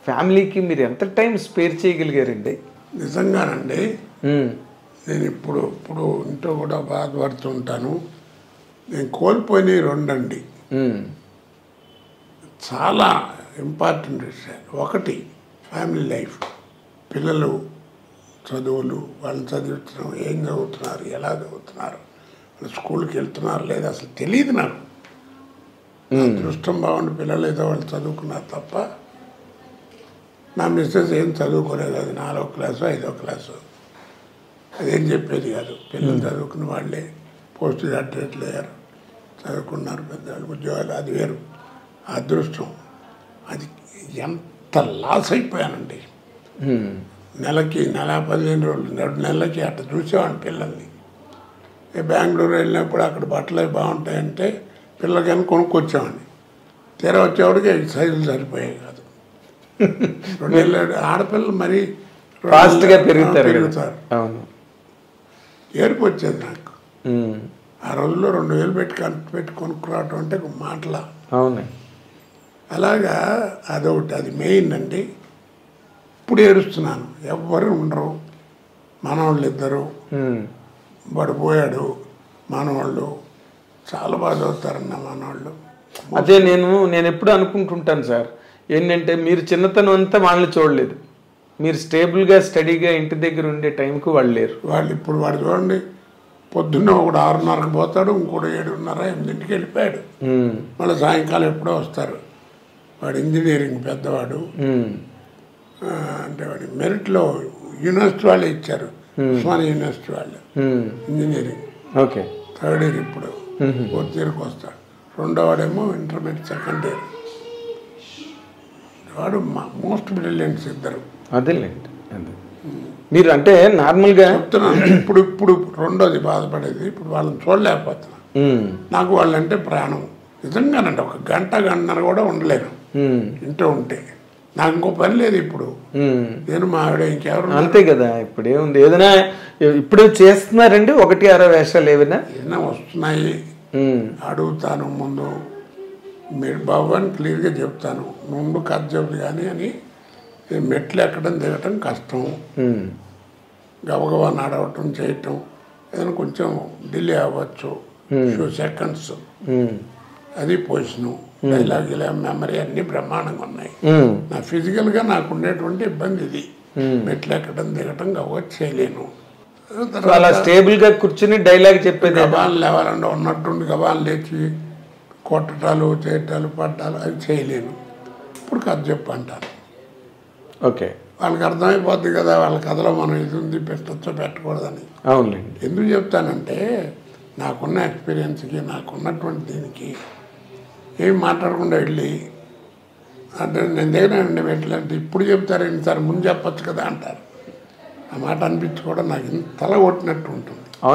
ఫ్యామిలీకి మీరు ఎంత టైం స్పేర్ చేయగలిగారండి? నిజంగానండి. నేను ఇప్పుడు ఇంట్లో కూడా బాధపడుతుంటాను. నేను కోల్పోయినవి రెండండి, చాలా ఇంపార్టెంట్ విషయాలు. ఒకటి ఫ్యామిలీ లైఫ్, పిల్లలు చదువులు, వాళ్ళని చదివించడం, ఏం చదువుతున్నారు, ఎలా చదువుతున్నారు, వాళ్ళు స్కూల్కి వెళ్తున్నారు లేదా అసలు తెలియదు నాకు. అదృష్టం బాగుండి పిల్లలు ఏదో వాళ్ళు చదువుకున్నారు తప్ప నా మిస్సెస్ ఏం చదువుకోలేదు. అది 4వ క్లాసు 5వ క్లాసు అదేం చెప్పేది కాదు. పిల్లలు చదువుకున్న వాళ్ళే పోస్ట్ గ్రాడ్యుయేట్లు అయ్యారు, చదువుకున్నారు, పెద్దవాళ్ళు ఉద్యోగాలు. అది వేరు అదృష్టం. అది ఎంత లాస్ అయిపోయానండి. నెలకి 15 రోజులు 2 నెలలకి అట్లా చూసేవాడిని పిల్లల్ని. బెంగళూరు వెళ్ళినప్పుడు అక్కడ బట్టలు అవి బాగుంటాయంటే పిల్లలకైనా కొనుక్కొచ్చేవాడిని. తీరా వచ్చేవాడికి సైజులు సరిపోయాయి కాదు. 2 నెలలు ఆడపిల్లలు మరీ ఫాస్ట్గా పెరుగుతారు. ఏడుపు వచ్చేది నాకు. ఆ రోజుల్లో 2000 పెట్టి కొనుక్కురావటం అంటే ఒక మాటల. అవును. అలాగా అదొకటి, అది మెయిన్ అండి. ఇప్పుడు ఏడుస్తున్నాను. ఎవ్వరు ఉండరు. మనవాళ్ళు ఇద్దరు, వాడు పోయాడు. మనవాళ్ళు చాలా బాగా చదువుతారన్న మనవాళ్ళు. అదే నేను ఎప్పుడు అనుకుంటుంటాను సార్, ఏంటంటే మీరు చిన్నతనం అంతా వాళ్ళని చూడలేదు. మీరు స్టేబుల్గా స్టడీగా ఇంటి దగ్గర ఉండే టైంకు వాళ్ళు లేరు. ఇప్పుడు వాడు చూడండి, పొద్దున్న ఒకడు 6:30కి పోతాడు, ఇంకోటి 7:30 8కి వెళ్ళిపోయాడు. మళ్ళీ సాయంకాలం ఎప్పుడో వస్తారు. వాడు ఇంజనీరింగ్ పెద్దవాడు. అంటే వాడి మెరిట్లో యూనివర్సిటీ వాళ్ళే ఇచ్చారు, ఉస్మానియా యూనివర్సిటీ వాళ్ళు ఇంజనీరింగ్. ఓకే. 3rd ఇయర్ ఇప్పుడు 4th ఇయర్కి వస్తాడు. రెండో వాడేమో ఇంటర్మీడియట్ 2nd ఇయర్. వాడు మోస్ట్ బ్రిలియంట్స్ ఇద్దరు. అదేలేండి. మీరు అంటే నార్మల్గా చెప్తున్నాను. ఇప్పుడు రెండోది బాధపడేది, ఇప్పుడు వాళ్ళని చూడలేకపోతున్నా. నాకు వాళ్ళంటే ప్రాణం. నిజంగానండి. ఒక గంటన్నర కూడా ఉండలేను ఇంట్లో ఉంటే. నాకు ఇంకో పని లేదు ఇప్పుడు. నేను మా ఆవిడ ఇంకెవరు. అంతే కదా. ఇప్పుడు ఏముంది, ఏదైనా ఇప్పుడు చేస్తున్నారండి 1-6 వేషాలు ఏదైనా వస్తున్నాయి. అడుగుతాను ముందు, మీరు బాబు అని క్లియర్గా చెప్తాను, ముందు కథ చెప్పు కానీ అని. మెట్లు ఎక్కడం దిగటం కష్టం, గబగబా నడవటం చేయటం ఏదైనా కొంచెం డిలే అవ్వచ్చు, ఫ్యూ సెకండ్స్. అది పొజిషను, డైలాగ్ ఇలా మెమరీ అన్నీ బ్రహ్మాండంగా ఉన్నాయి. నా ఫిజికల్గా నాకు ఉండేటువంటి ఇబ్బంది ఇది. మెట్లు ఎక్కడం దిగటం గబగబా చేయలేను. అలా స్టేబుల్గా కూర్చుని డైలాగ్ చెప్పేది. గబాలు లేవాలంటే ఉన్నట్టుండి గబాలు లేచి కొట్టటాలు చేయటాలు పట్టాలు అవి చేయలేను. ఇప్పుడు కథ చెప్పు అంటారు. ఓకే. వాళ్ళకి అర్థమైపోద్ది కదా, వాళ్ళ కథలో మనం ఇది ఉంది పెట్టచ్చో పెట్టకూడదని. అవునండి. ఎందుకు చెప్తానంటే నాకున్న ఎక్స్పీరియన్స్కి, నాకున్నటువంటి దీనికి ఏం మాట్లాడకుండా వెళ్ళి అంటే నేను దగ్గర పెట్టలేంటే ఇప్పుడు చెప్తారేంటి సార్, ముందు చెప్పచ్చు కదా అంటారు. ఆ మాట అనిపించి కూడా నాకు ఇంత తల కొట్టినట్టు ఉంటుంది.